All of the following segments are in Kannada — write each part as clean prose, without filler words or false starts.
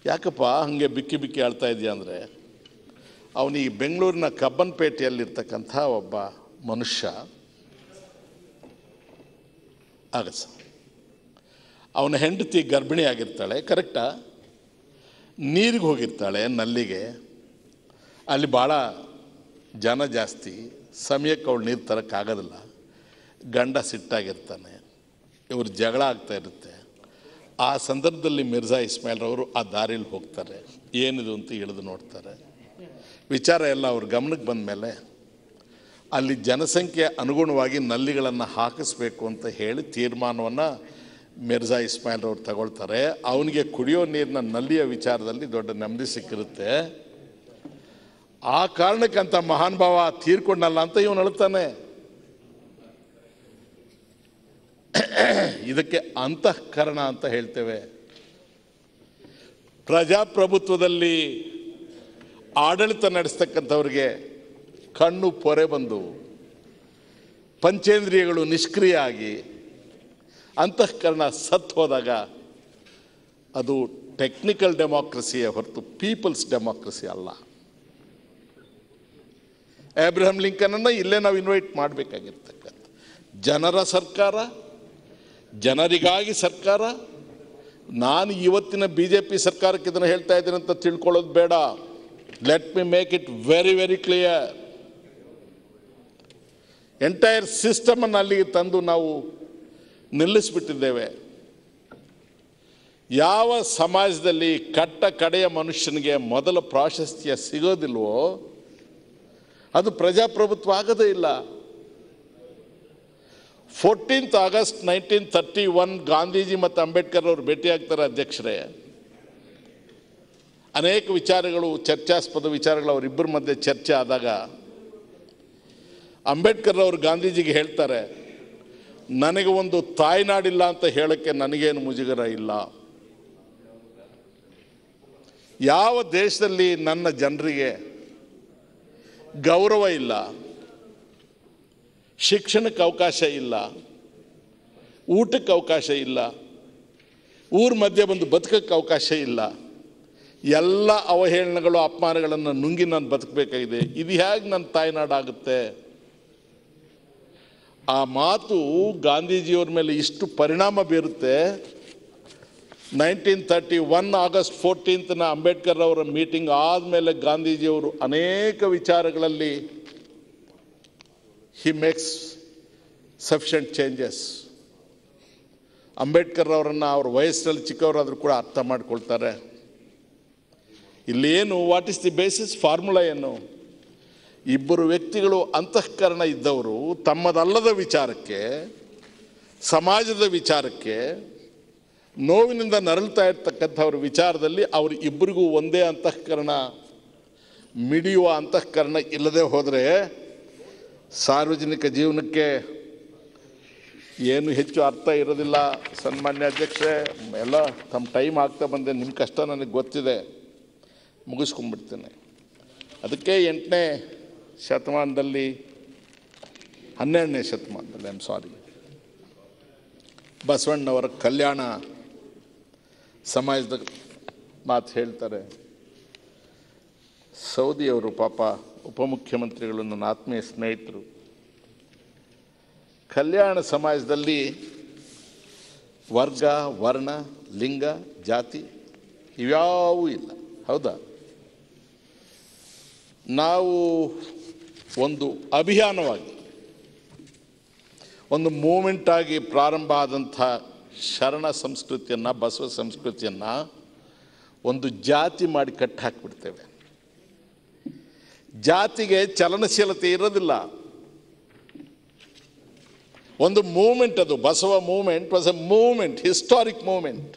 ಯಾಕಪ್ಪ ಹಾಗೆ ಬಿಕ್ಕಿ ಬಿಕ್ಕಿ ಆಳ್ತಾ ಇದೆಯಾ ಅಂದರೆ, ಅವನಿಗೆ ಬೆಂಗಳೂರಿನ ಕಬ್ಬನ್ಪೇಟೆಯಲ್ಲಿರ್ತಕ್ಕಂಥ ಒಬ್ಬ ಮನುಷ್ಯ ಆಗಸ, ಅವನ ಹೆಂಡತಿ ಗರ್ಭಿಣಿ ಆಗಿರ್ತಾಳೆ, ಕರೆಕ್ಟಾ? ನೀರಿಗೆ ಹೋಗಿರ್ತಾಳೆ ನಲ್ಲಿಗೆ, ಅಲ್ಲಿ ಭಾಳ ಜನ ಜಾಸ್ತಿ, ಸಮಯಕ್ಕೆ ಅವಳು ನೀರು ತರೋಕ್ಕಾಗೋದಿಲ್ಲ, ಗಂಡ ಸಿಟ್ಟಾಗಿರ್ತಾನೆ, ಇವರು ಜಗಳ ಆಗ್ತಾ ಇರುತ್ತೆ. ಆ ಸಂದರ್ಭದಲ್ಲಿ ಮಿರ್ಜಾ ಇಸ್ಮಾಯಿಲ್ರವರು ಆ ದಾರಿಲಿ ಹೋಗ್ತಾರೆ, ಏನಿದು ಅಂತ ಇಳಿದು ನೋಡ್ತಾರೆ. ವಿಚಾರ ಎಲ್ಲ ಅವ್ರ ಗಮನಕ್ಕೆ ಬಂದ ಮೇಲೆ ಅಲ್ಲಿ ಜನಸಂಖ್ಯೆ ಅನುಗುಣವಾಗಿ ನಲ್ಲಿಗಳನ್ನು ಹಾಕಿಸ್ಬೇಕು ಅಂತ ಹೇಳಿ ತೀರ್ಮಾನವನ್ನು ಮಿರ್ಜಾ ಇಸ್ಮಾಯಿಲ್ರವ್ರು ತಗೊಳ್ತಾರೆ. ಅವನಿಗೆ ಕುಡಿಯೋ ನೀರಿನ ನಲ್ಲಿಯ ವಿಚಾರದಲ್ಲಿ ದೊಡ್ಡ ನೆಮ್ಮದಿ ಸಿಕ್ಕಿರುತ್ತೆ. ಆ ಕಾರಣಕ್ಕಂತ ಮಹಾನ್ ಭಾವ ತೀರ್ಕೊಂಡಲ್ಲ ಅಂತ ಇವನು ಹೇಳ್ತಾನೆ. ಇದಕ್ಕೆ ಅಂತಃಕರಣ ಅಂತ ಹೇಳ್ತೇವೆ. ಪ್ರಜಾಪ್ರಭುತ್ವದಲ್ಲಿ ಆಡಳಿತ ನಡೆಸ್ತಕ್ಕಂಥವ್ರಿಗೆ ಕಣ್ಣು ಪೊರೆ ಬಂದು ಪಂಚೇಂದ್ರಿಯಗಳು ನಿಷ್ಕ್ರಿಯ ಆಗಿ ಅಂತಃಕರಣ ಸತ್ತು ಹೋದಾಗ ಅದು ಟೆಕ್ನಿಕಲ್ ಡೆಮಾಕ್ರಸಿಯೇ ಹೊರತು ಪೀಪಲ್ಸ್ ಡೆಮಾಕ್ರಸಿ ಅಲ್ಲ. ಅಬ್ರಹಂ ಲಿಂಕನನ್ನು ಇಲ್ಲೇ ನಾವು ಇನ್ವೈಟ್ ಮಾಡಬೇಕಾಗಿರ್ತಕ್ಕಂಥ ಜನರ ಸರ್ಕಾರ, ಜನರಿಗಾಗಿ ಸರ್ಕಾರ. ನಾನು ಇವತ್ತಿನ BJP ಸರ್ಕಾರಕ್ಕೆ ಇದನ್ನು ಹೇಳ್ತಾ ಇದ್ದೀನಿ ಅಂತ ತಿಳ್ಕೊಳ್ಳೋದು ಬೇಡ. Let me make it very very clear. Entire ಸಿಸ್ಟಮನ್ನು ಅಲ್ಲಿಗೆ ತಂದು ನಾವು ನಿಲ್ಲಿಸಿಬಿಟ್ಟಿದ್ದೇವೆ. ಯಾವ ಸಮಾಜದಲ್ಲಿ ಕಟ್ಟ ಕಡೆಯ ಮನುಷ್ಯನಿಗೆ ಮೊದಲ ಪ್ರಾಶಸ್ತ್ಯ ಸಿಗೋದಿಲ್ವೋ ಅದು ಪ್ರಜಾಪ್ರಭುತ್ವ ಆಗೋದೇ ಇಲ್ಲ. 14th August 1931 ಗಾಂಧೀಜಿ ಮತ್ತು ಅಂಬೇಡ್ಕರ್ ಅವರು ಭೇಟಿಯಾಗ್ತಾರೆ ಅಧ್ಯಕ್ಷರೇ. ಅನೇಕ ವಿಚಾರಗಳು, ಚರ್ಚಾಸ್ಪದ ವಿಚಾರಗಳು ಅವರಿಬ್ಬರ ಮಧ್ಯೆ ಚರ್ಚೆ ಆದಾಗ ಅಂಬೇಡ್ಕರ್ ಅವರು ಗಾಂಧೀಜಿಗೆ ಹೇಳ್ತಾರೆ, ನನಗೆ ಒಂದು ತಾಯ್ನಾಡಿಲ್ಲ ಅಂತ ಹೇಳೋಕ್ಕೆ ನನಗೇನು ಮುಜುಗರ ಇಲ್ಲ. ಯಾವ ದೇಶದಲ್ಲಿ ನನ್ನ ಜನರಿಗೆ ಗೌರವ ಇಲ್ಲ, ಶಿಕ್ಷಣಕ್ಕೆ ಅವಕಾಶ ಇಲ್ಲ, ಊಟಕ್ಕೆ ಅವಕಾಶ ಇಲ್ಲ, ಊರ ಮಧ್ಯೆ ಬಂದು ಬದುಕಕ್ಕೆ ಅವಕಾಶ ಇಲ್ಲ, ಎಲ್ಲ ಅವಹೇಳನಗಳು ಅಪಮಾನಗಳನ್ನು ನುಂಗಿ ನಾನು ಬದುಕಬೇಕಾಗಿದೆ, ಇದು ಹೇಗೆ ನನ್ನ ತಾಯ್ನಾಡಾಗುತ್ತೆ? ಆ ಮಾತು ಗಾಂಧೀಜಿಯವ್ರ ಮೇಲೆ ಇಷ್ಟು ಪರಿಣಾಮ ಬೀರುತ್ತೆ. 1931 August 14th ಅಂಬೇಡ್ಕರ್ ಅವರ ಮೀಟಿಂಗ್ ಆದಮೇಲೆ ಗಾಂಧೀಜಿಯವರು ಅನೇಕ ವಿಚಾರಗಳಲ್ಲಿ he makes sufficient changes. Ambedkar ಅವರನ್ನು ಅವ್ರ ವಯಸ್ಸಲ್ಲಿ ಚಿಕ್ಕವರಾದರೂ ಕೂಡ ಅರ್ಥ ಮಾಡಿಕೊಳ್ತಾರೆ. ಇಲ್ಲೇನು, what is the basis, formula ಏನು? ಇಬ್ಬರು ವ್ಯಕ್ತಿಗಳು ಅಂತಃಕರಣ ಇದ್ದವರು ತಮ್ಮದಲ್ಲದ ವಿಚಾರಕ್ಕೆ, ಸಮಾಜದ ವಿಚಾರಕ್ಕೆ, ನೋವಿನಿಂದ ನರಳ್ತಾ ಇರ್ತಕ್ಕಂಥವ್ರ ವಿಚಾರದಲ್ಲಿ ಅವರು ಇಬ್ಬರಿಗೂ ಒಂದೇ ಅಂತಃಕರಣ, ಮಿಡಿಯುವ ಅಂತಃಕರಣ ಇಲ್ಲದೆ ಹೋದರೆ ಸಾರ್ವಜನಿಕ ಜೀವನಕ್ಕೆ ಏನು ಹೆಚ್ಚು ಅರ್ಥ ಇರೋದಿಲ್ಲ. ಸನ್ಮಾನ್ಯ ಅಧ್ಯಕ್ಷರೇ, ಎಲ್ಲ ತಮ್ಮ ಟೈಮ್ ಆಗ್ತಾ ಬಂದೆ, ನಿಮ್ಮ ಕಷ್ಟ ನನಗೆ ಗೊತ್ತಿದೆ, ಮುಗಿಸ್ಕೊಂಡ್ಬಿಡ್ತೇನೆ. ಅದಕ್ಕೆ 8ನೇ ಶತಮಾನದಲ್ಲಿ 12ನೇ ಶತಮಾನದಲ್ಲಿ ಬಸವಣ್ಣವರ ಕಲ್ಯಾಣ ಸಮಾಜದ ಮಾತು ಹೇಳ್ತಾರೆ. ಸೌದಿಯವರು ಪಾಪ ಉಪಮುಖ್ಯಮಂತ್ರಿಗಳು ನನ್ನ ಆತ್ಮೀಯ ಸ್ನೇಹಿತರು. ಕಲ್ಯಾಣ ಸಮಾಜದಲ್ಲಿ ವರ್ಗ, ವರ್ಣ, ಲಿಂಗ, ಜಾತಿ ಇವ್ಯಾವೂ ಇಲ್ಲ, ಹೌದಾ? ನಾವು ಒಂದು ಅಭಿಯಾನವಾಗಿ, ಒಂದು ಮೂಮೆಂಟ್ ಆಗಿ ಪ್ರಾರಂಭ ಆದಂಥ ಶರಣ ಸಂಸ್ಕೃತಿಯನ್ನು, ಬಸವ ಸಂಸ್ಕೃತಿಯನ್ನು ಒಂದು ಜಾತಿ ಮಾಡಿ ಕಟ್ಟಿ ಹಾಕಿಬಿಡ್ತೇವೆ. ಜಾತಿಗೆ ಚಲನಶೀಲತೆ ಇರೋದಿಲ್ಲ. ಒಂದು ಮೂಮೆಂಟ್, ಅದು Basava moment was a moment, historic moment.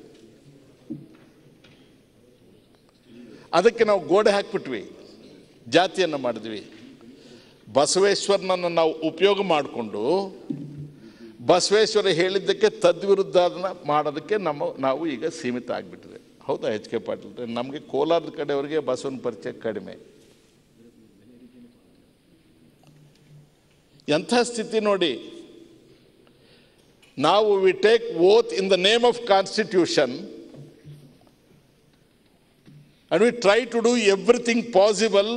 ಅದಕ್ಕೆ ನಾವು ಗೋಡೆ ಹಾಕ್ಬಿಟ್ವಿ, ಜಾತಿಯನ್ನು ಮಾಡಿದ್ವಿ. ಬಸವೇಶ್ವರನನ್ನು ನಾವು ಉಪಯೋಗ ಮಾಡಿಕೊಂಡು ಬಸವೇಶ್ವರ ಹೇಳಿದ್ದಕ್ಕೆ ತದ್ವಿರುದ್ಧ ಅದನ್ನು ಮಾಡೋದಕ್ಕೆ ನಾವು ಈಗ ಸೀಮಿತ ಆಗಿಬಿಟ್ಟಿದೆ. ಹೌದಾ HK ಪಾಟೀಲ್? ನಮಗೆ ಕೋಲಾರದ ಕಡೆಯವರಿಗೆ ಬಸವನ ಪರಿಚಯ ಕಡಿಮೆ. ಎಂಥ ಸ್ಥಿತಿ ನೋಡಿ. ನಾವು we take oath in the name of constitution, and we try to do everything possible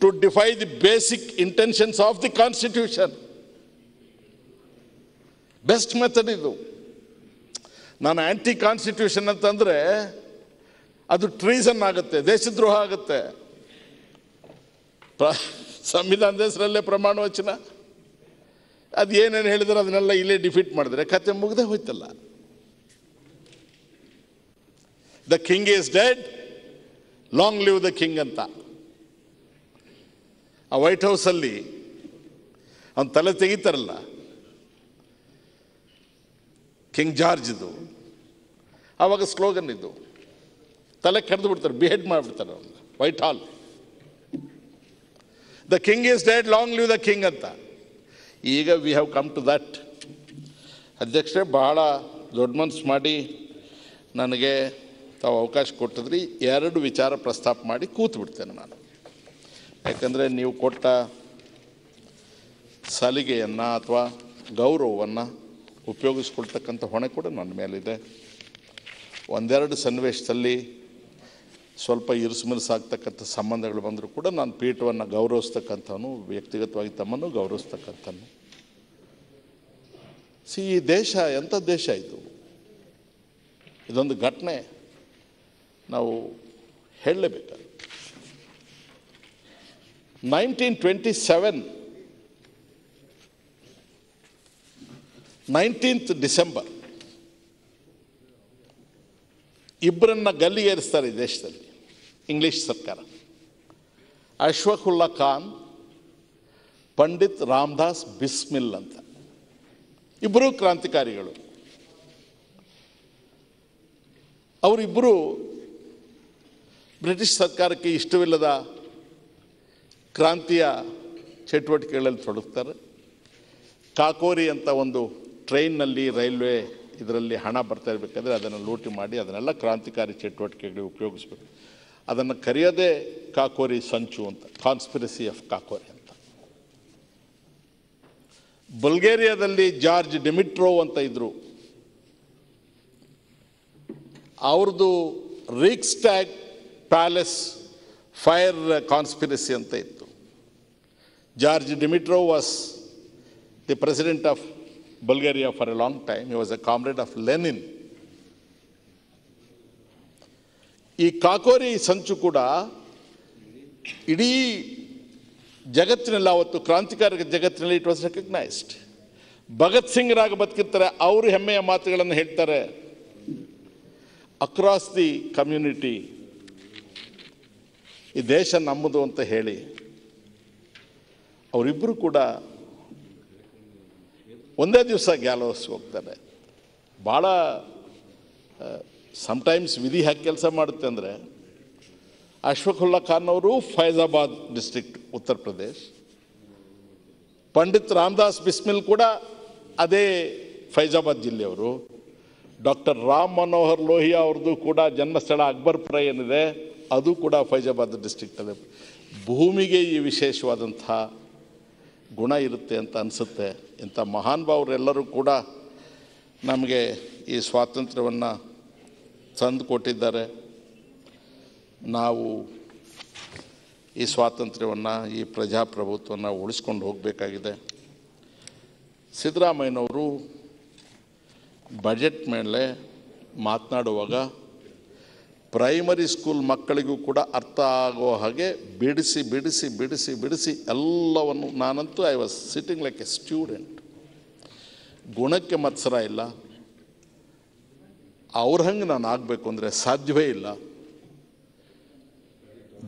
to defy the basic intentions of the Constitution. Best method idu. ನಾನು ಆಂಟಿ ಕಾನ್ಸ್ಟಿಟ್ಯೂಷನ್ ಅಂತಂದರೆ ಅದು ಟ್ರೀಸನ್ ಆಗುತ್ತೆ, ದೇಶದ್ರೋಹ ಆಗುತ್ತೆ. ಸಂವಿಧಾನದ ಹೆಸರಲ್ಲೇ ಪ್ರಮಾಣ ವಚನ ಅದು ಏನೇನು ಹೇಳಿದ್ರೆ ಅದನ್ನೆಲ್ಲ ಇಲ್ಲೇ ಡಿಫೀಟ್ ಮಾಡಿದ್ರೆ ಕತೆ ಮುಗ್ದೇ ಹೋಯ್ತಲ್ಲ. The king is dead, long live the king ಅಂತ ಆ ವೈಟ್ ಹೌಸಲ್ಲಿ ಅವನ ತಲೆ ತೆಗಿತಾರಲ್ಲ, ಕಿಂಗ್ ಜಾರ್ಜ್ದು, ಆವಾಗ ಸ್ಲೋಗನ್ ಇದು, ತಲೆ ಕಡ್ದು ಬಿಡ್ತಾರೆ, ಬಿಹೆಡ್ ಮಾಡಿಬಿಡ್ತಾರೆ ಅವನ್ನ Whitehall. The king is dead, long live the king ಅಂತ. ಈಗ we have come to that. ಅಧ್ಯಕ್ಷರೇ, ಬಹಳ ದೊಡ್ಡ ಮನಸ್ಸು ಮಾಡಿ ನನಗೆ ತಾವು ಅವಕಾಶ ಕೊಟ್ಟಿದ್ರಿ. 2 ವಿಚಾರ ಪ್ರಸ್ತಾಪ ಮಾಡಿ ಕೂತು ಬಿಡ್ತೇನೆ ನಾನು. ಯಾಕಂದರೆ ನೀವು ಕೊಟ್ಟ ಸಲಿಗೆಯನ್ನು ಅಥವಾ ಗೌರವವನ್ನು ಉಪಯೋಗಿಸ್ಕೊಳ್ತಕ್ಕಂಥ ಹೊಣೆ ಕೂಡ ನನ್ನ ಮೇಲಿದೆ. 1-2 ಸನ್ನಿವೇಶದಲ್ಲಿ ಸ್ವಲ್ಪ ಇರುಸುಮುರುಸಾಗ್ತಕ್ಕಂಥ ಸಂಬಂಧಗಳು ಬಂದರೂ ಕೂಡ ನಾನು ಪೀಠವನ್ನು ಗೌರವಿಸ್ತಕ್ಕಂಥವನು, ವ್ಯಕ್ತಿಗತವಾಗಿ ತಮ್ಮನ್ನು ಗೌರವಿಸ್ತಕ್ಕಂಥನು. ಈ ದೇಶ ಎಂಥ ದೇಶ ಇದು? ಇದೊಂದು ಘಟನೆ ನಾವು ಹೇಳಲೇಬೇಕು. 1927 19th ಡಿಸೆಂಬರ್ ಇಬ್ಬರನ್ನ ಗಲ್ಲಿಗೇರಿಸ್ತಾರೆ ಈ ದೇಶದಲ್ಲಿ ಇಂಗ್ಲೀಷ್ ಸರ್ಕಾರ. ಅಶ್ಫಾಕುಲ್ಲಾ ಖಾನ್, ಪಂಡಿತ್ ರಾಮದಾಸ್ ಬಿಸ್ಮಿಲ್ ಅಂತ ಇಬ್ಬರು ಕ್ರಾಂತಿಕಾರಿಗಳು. ಅವರಿಬ್ಬರು ಬ್ರಿಟಿಷ್ ಸರ್ಕಾರಕ್ಕೆ ಇಷ್ಟವಿಲ್ಲದ ಕ್ರಾಂತಿಯ ಚಟುವಟಿಕೆಗಳಲ್ಲಿ ತೊಡಗ್ತಾರೆ. ಕಾಕೋರಿ ಅಂತ ಒಂದು ಟ್ರೈನ್ನಲ್ಲಿ, ರೈಲ್ವೆ ಇದರಲ್ಲಿ ಹಣ ಬರ್ತಾ ಇರಬೇಕಾದ್ರೆ ಅದನ್ನು ಲೂಟಿ ಮಾಡಿ ಅದನ್ನೆಲ್ಲ ಕ್ರಾಂತಿಕಾರಿ ಚಟುವಟಿಕೆಗಳಿಗೆ ಉಪಯೋಗಿಸ್ಬೇಕು. ಅದನ್ನು ಕರೆಯೋದೇ ಕಾಕೋರಿ ಸಂಚು ಅಂತ, ಕಾನ್ಸ್ಪಿರಸಿ ಆಫ್ ಕಾಕೋರಿ ಅಂತ. ಬಲ್ಗೇರಿಯಾದಲ್ಲಿ ಜಾರ್ಜ್ ಡಿಮಿಟ್ರೋವ್ ಅಂತ ಇದ್ದರು. ಅವ್ರದ್ದು ರಿಕ್ಸ್ಟ್ಯಾಗ್ ಪ್ಯಾಲೇಸ್ ಫೈರ್ ಕಾನ್ಸ್ಪಿರಸಿ ಅಂತ ಇತ್ತು. George Dimitrov was the president of Bulgaria for a long time. He was a comrade of Lenin. ಈ ಕಾಕೋರಿ ಸಂಚು ಕೂಡ ಇಡೀ ಜಗತ್ತಿನಲ್ಲಿ, ಅವತ್ತು ಕ್ರಾಂತಿಕಾರಕ ಜಗತ್ತಿನಲ್ಲಿ it was recognised. Bhagat Singh ರಾಗ ಬದುಕಿರ್ತಾರೆ, ಅವರು ಹೆಮ್ಮೆಯ ಮಾತುಗಳನ್ನು ಹೇಳ್ತಾರೆ ಅಕ್ರಾಸ್ ದಿ ಕಮ್ಯುನಿಟಿ, ಈ ದೇಶ ನಮ್ಮದು ಅಂತ ಹೇಳಿ. ಅವರಿಬ್ಬರು ಕೂಡ ಒಂದೇ ದಿವಸ ಗ್ಯಾಲೋಸ್ ಹೋಗ್ತಾರೆ. ಭಾಳ ಸಮ್ಟೈಮ್ಸ್ ವಿಧಿ ಹ್ಯಾಕೆ ಕೆಲಸ ಮಾಡುತ್ತೆ ಅಂದರೆ, ಅಶ್ಫಾಕುಲ್ಲಾ ಖಾನ್ ಅವರು ಫೈಜಾಬಾದ್ ಡಿಸ್ಟ್ರಿಕ್ಟ್, ಉತ್ತರ ಪ್ರದೇಶ್. ಪಂಡಿತ್ ರಾಮದಾಸ್ ಬಿಸ್ಮಿಲ್ ಕೂಡ ಅದೇ ಫೈಜಾಬಾದ್ ಜಿಲ್ಲೆಯವರು. ಡಾಕ್ಟರ್ ರಾಮ್ ಮನೋಹರ್ ಲೋಹಿಯಾ ಅವ್ರದ್ದು ಕೂಡ ಜನ್ಮಸ್ಥಳ ಅಕ್ಬರ್ಪುರ ಏನಿದೆ ಅದು ಕೂಡ ಫೈಜಾಬಾದ್ ಡಿಸ್ಟ್ರಿಕ್ಟಲ್ಲಿ. ಭೂಮಿಗೆ ಈ ವಿಶೇಷವಾದಂಥ ಗುಣ ಇರುತ್ತೆ ಅಂತ ಅನಿಸುತ್ತೆ. ಇಂಥ ಮಹಾನ್ ಭಾವರೆಲ್ಲರೂ ಕೂಡ ನಮಗೆ ಈ ಸ್ವಾತಂತ್ರ್ಯವನ್ನು ತಂದು ಕೊಟ್ಟಿದ್ದಾರೆ. ನಾವು ಈ ಸ್ವಾತಂತ್ರ್ಯವನ್ನು, ಈ ಪ್ರಜಾಪ್ರಭುತ್ವವನ್ನು ಉಳಿಸ್ಕೊಂಡು ಹೋಗಬೇಕಾಗಿದೆ. ಸಿದ್ದರಾಮಯ್ಯನವರು ಬಜೆಟ್ ಮೇಲೆ ಮಾತನಾಡುವಾಗ ಪ್ರೈಮರಿ ಸ್ಕೂಲ್ ಮಕ್ಕಳಿಗೂ ಕೂಡ ಅರ್ಥ ಆಗೋ ಹಾಗೆ ಬಿಡಿಸಿ ಬಿಡಿಸಿ ಬಿಡಿಸಿ ಬಿಡಿಸಿ ಎಲ್ಲವನ್ನು, ನಾನಂತೂ I was sitting like a student. ಗುಣಕ್ಕೆ ಮತ್ಸರ ಇಲ್ಲ, ಅವ್ರ ಹಂಗೆ ನಾನು ಆಗಬೇಕು ಅಂದರೆ ಸಾಧ್ಯವೇ ಇಲ್ಲ.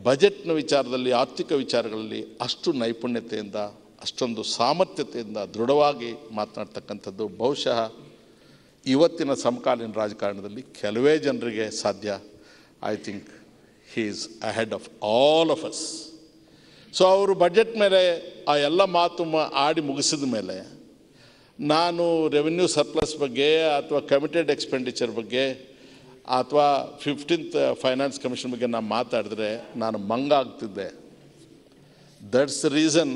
ಬಜೆಟ್ನ ವಿಚಾರದಲ್ಲಿ, ಆರ್ಥಿಕ ವಿಚಾರಗಳಲ್ಲಿ ಅಷ್ಟು ನೈಪುಣ್ಯತೆಯಿಂದ, ಅಷ್ಟೊಂದು ಸಾಮರ್ಥ್ಯತೆಯಿಂದ ದೃಢವಾಗಿ ಮಾತನಾಡ್ತಕ್ಕಂಥದ್ದು ಬಹುಶಃ ಇವತ್ತಿನ ಸಮಕಾಲೀನ ರಾಜಕಾರಣದಲ್ಲಿ ಕೆಲವೇ ಜನರಿಗೆ ಸಾಧ್ಯ. I think he is ahead of all of us. So ಅವರು ಬಜೆಟ್ ಮೇಲೆ ಆ ಎಲ್ಲ ಮಾತು ಆಡಿ ಮುಗಿಸಿದ ಮೇಲೆ ನಾನು ರೆವಿನ್ಯೂ ಸರ್ಪ್ಲಸ್ ಬಗ್ಗೆ ಅಥವಾ ಕಮಿಟೆಡ್ ಎಕ್ಸ್ಪೆಂಡಿಚರ್ ಬಗ್ಗೆ ಅಥವಾ 15th ಫೈನಾನ್ಸ್ ಕಮಿಷನ್ ಬಗ್ಗೆ ನಾನು ಮಾತಾಡಿದ್ರೆ ನಾನು ಮಂಗ ಆಗ್ತಿದ್ದೆ. That's the reason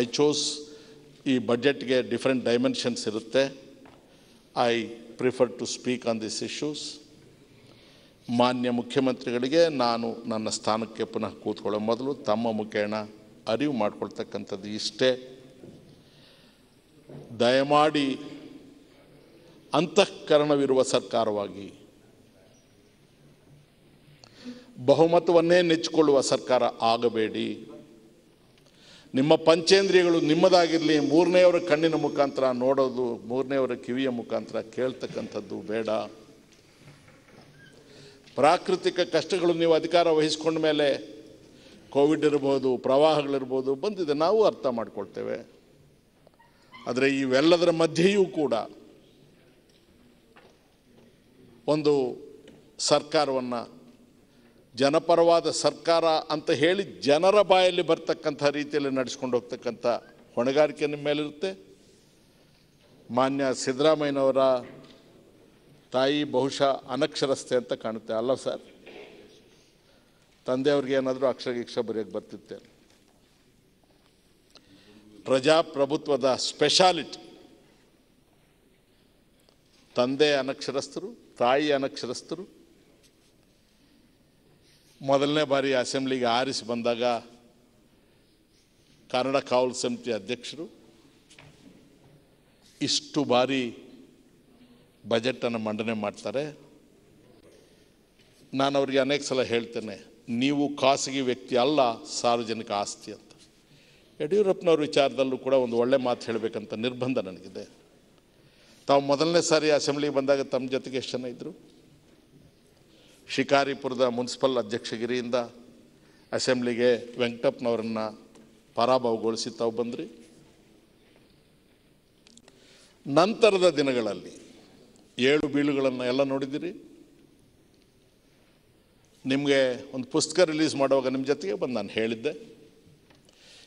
I chose. ಈ ಬಜೆಟ್ಗೆ ಡಿಫ್ರೆಂಟ್ ಡೈಮೆನ್ಷನ್ಸ್ ಇರುತ್ತೆ. I prefer to speak on this issues. ಮಾನ್ಯ ಮುಖ್ಯಮಂತ್ರಿಗಳಿಗೆ ನಾನು ನನ್ನ ಸ್ಥಾನಕ್ಕೆ ಪುನಃ ಕೂತ್ಕೊಳ್ಳೋ ಮೊದಲು ತಮ್ಮ ಮುಖೇನ ಅರಿವು ಮಾಡಿಕೊಳ್ತಕ್ಕಂಥದ್ದು ಇಷ್ಟೇ. ದಯಮಾಡಿ ಅಂತಃಕರಣವಿರುವ ಸರ್ಕಾರವಾಗಿ, ಬಹುಮತವನ್ನೇ ನೆಚ್ಚಿಕೊಳ್ಳುವ ಸರ್ಕಾರ ಆಗಬೇಡಿ. ನಿಮ್ಮ ಪಂಚೇಂದ್ರಿಯಗಳು ನಿಮ್ಮದಾಗಿರಲಿ. ಮೂರನೆಯವರ ಕಣ್ಣಿನ ಮುಖಾಂತರ ನೋಡೋದು, ಮೂರನೆಯವರ ಕಿವಿಯ ಮುಖಾಂತರ ಕೇಳ್ತಕ್ಕಂಥದ್ದು ಬೇಡ. ಪ್ರಾಕೃತಿಕ ಕಷ್ಟಗಳು ನೀವು ಅಧಿಕಾರ ವಹಿಸ್ಕೊಂಡ ಮೇಲೆ ಕೋವಿಡ್ ಇರ್ಬೋದು, ಪ್ರವಾಹಗಳಿರ್ಬೋದು ಬಂದಿದೆ, ನಾವು ಅರ್ಥ ಮಾಡ್ಕೊಳ್ತೇವೆ. ಆದರೆ ಇವೆಲ್ಲದರ ಮಧ್ಯೆಯೂ ಕೂಡ ಒಂದು ಸರ್ಕಾರವನ್ನು ಜನಪರವಾದ ಸರ್ಕಾರ ಅಂತ ಹೇಳಿ ಜನರ ಬಾಯಲ್ಲಿ ಬರ್ತಕ್ಕಂಥ ರೀತಿಯಲ್ಲಿ ನಡೆಸ್ಕೊಂಡು ಹೋಗ್ತಕ್ಕಂಥ ಹೊಣೆಗಾರಿಕೆ ನಿಮ್ಮ ಮೇಲಿರುತ್ತೆ. ಮಾನ್ಯ ಸಿದ್ದರಾಮಯ್ಯನವರ ತಾಯಿ ಬಹುಶಃ ಅನಕ್ಷರಸ್ಥೆ ಅಂತ ಕಾಣುತ್ತೆ, ಅಲ್ಲ ಸರ್? ತಂದೆಯವ್ರಿಗೆ ಏನಾದರೂ ಅಕ್ಷರ ಬರೆಯೋಕ್ಕೆ ಬರ್ತಿತ್ತೆ. ಪ್ರಜಾಪ್ರಭುತ್ವದ ಸ್ಪೆಷಾಲಿಟಿ, ತಂದೆ ಅನಕ್ಷರಸ್ಥರು, ತಾಯಿ ಅನಕ್ಷರಸ್ಥರು. ಮೊದಲನೇ ಬಾರಿ ಅಸೆಂಬ್ಲಿಗೆ ಆರಿಸಿ ಬಂದಾಗ ಕನ್ನಡ ಕಾವಲು ಸಮಿತಿ ಅಧ್ಯಕ್ಷರು ಇಷ್ಟು ಬಾರಿ ಬಜೆಟನ್ನು ಮಂಡನೆ ಮಾಡ್ತಾರೆ. ನಾನು ಅವರಿಗೆ ಅನೇಕ ಸಲ ಹೇಳ್ತೇನೆ, ನೀವು ಖಾಸಗಿ ವ್ಯಕ್ತಿ ಅಲ್ಲ, ಸಾರ್ವಜನಿಕ ಆಸ್ತಿ ಅಂತ. ಯಡಿಯೂರಪ್ಪನವ್ರ ವಿಚಾರದಲ್ಲೂ ಕೂಡ ಒಂದು ಒಳ್ಳೆ ಮಾತು ಹೇಳಬೇಕಂತ ನಿರ್ಬಂಧ ನನಗಿದೆ. ತಾವು ಮೊದಲನೇ ಸಾರಿ ಅಸೆಂಬ್ಲಿಗೆ ಬಂದಾಗ ತಮ್ಮ ಜೊತೆಗೆ ಎಷ್ಟು ಜನ ಇದ್ದರು? ಶಿಕಾರಿಪುರದ ಮುನ್ಸಿಪಲ್ ಅಧ್ಯಕ್ಷಗಿರಿಯಿಂದ ಅಸೆಂಬ್ಲಿಗೆ ವೆಂಕಟಪ್ಪನವರನ್ನು ಪರಾಭವಗೊಳಿಸಿ ತಾವು ಬಂದ್ರಿ. ನಂತರದ ದಿನಗಳಲ್ಲಿ ಏಳು ಬೀಳುಗಳನ್ನು ಎಲ್ಲ ನೋಡಿದ್ದೀರಿ. ನಿಮಗೆ ಒಂದು ಪುಸ್ತಕ ರಿಲೀಸ್ ಮಾಡುವಾಗ ನಿಮ್ಮ ಜೊತೆಗೆ ಬಂದು ನಾನು ಹೇಳಿದ್ದೆ,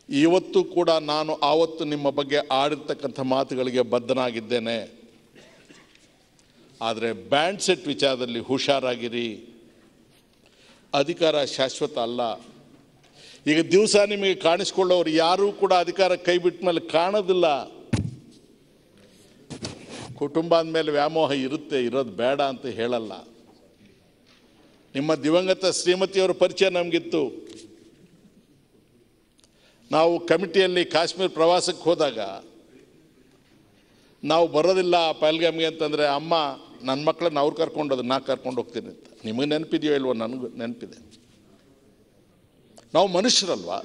ಇವತ್ತು ಕೂಡ ನಾನು ಆವತ್ತು ನಿಮ್ಮ ಬಗ್ಗೆ ಆಡಿರ್ತಕ್ಕಂಥ ಮಾತುಗಳಿಗೆ ಬದ್ಧನಾಗಿದ್ದೇನೆ. ಆದರೆ ಬ್ಯಾಂಡ್ ಸೆಟ್ ವಿಚಾರದಲ್ಲಿ ಹುಷಾರಾಗಿರಿ. ಅಧಿಕಾರ ಶಾಶ್ವತ ಅಲ್ಲ. ಈಗ ದಿವಸ ನಿಮಗೆ ಕಾಣಿಸ್ಕೊಳ್ಳೋರು ಯಾರೂ ಕೂಡ ಅಧಿಕಾರ ಕೈ ಬಿಟ್ಟ ಮೇಲೆ ಕಾಣೋದಿಲ್ಲ. ಕುಟುಂಬ ಅಂದಮೇಲೆ ವ್ಯಾಮೋಹ ಇರುತ್ತೆ, ಇರೋದು ಬೇಡ ಅಂತ ಹೇಳಲ್ಲ. ನಿಮ್ಮ ದಿವಂಗತ ಶ್ರೀಮತಿಯವರ ಪರಿಚಯ ನಮಗಿತ್ತು. ನಾವು ಕಮಿಟಿಯಲ್ಲಿ ಕಾಶ್ಮೀರ ಪ್ರವಾಸಕ್ಕೆ ಹೋದಾಗ ನಾವು ಬರೋದಿಲ್ಲ ಪಹಲ್ಗಾಮ್ಗೆ ಅಂತಂದರೆ, ಅಮ್ಮ ನನ್ನ ಮಕ್ಕಳನ್ನ ಅವ್ರು ಕರ್ಕೊಂಡೋದು, ನಾ ಕರ್ಕೊಂಡು ಹೋಗ್ತೀನಿ ಅಂತ. ನಿಮಗೆ ನೆನಪಿದೆಯೋ ಇಲ್ವೋ? ನನಗೂ ನೆನಪಿದೆ. ನಾವು ಮನುಷ್ಯರಲ್ವಾ?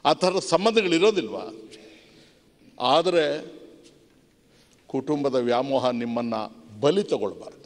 ಆ ಥರದ ಸಂಬಂಧಗಳಿರೋದಿಲ್ವಾ? ಆದರೆ ಕುಟುಂಬದ ವ್ಯಾಮೋಹ ನಿಮ್ಮನ್ನು ಬಲಿ ತಗೊಳ್ಬಾರ್ದು.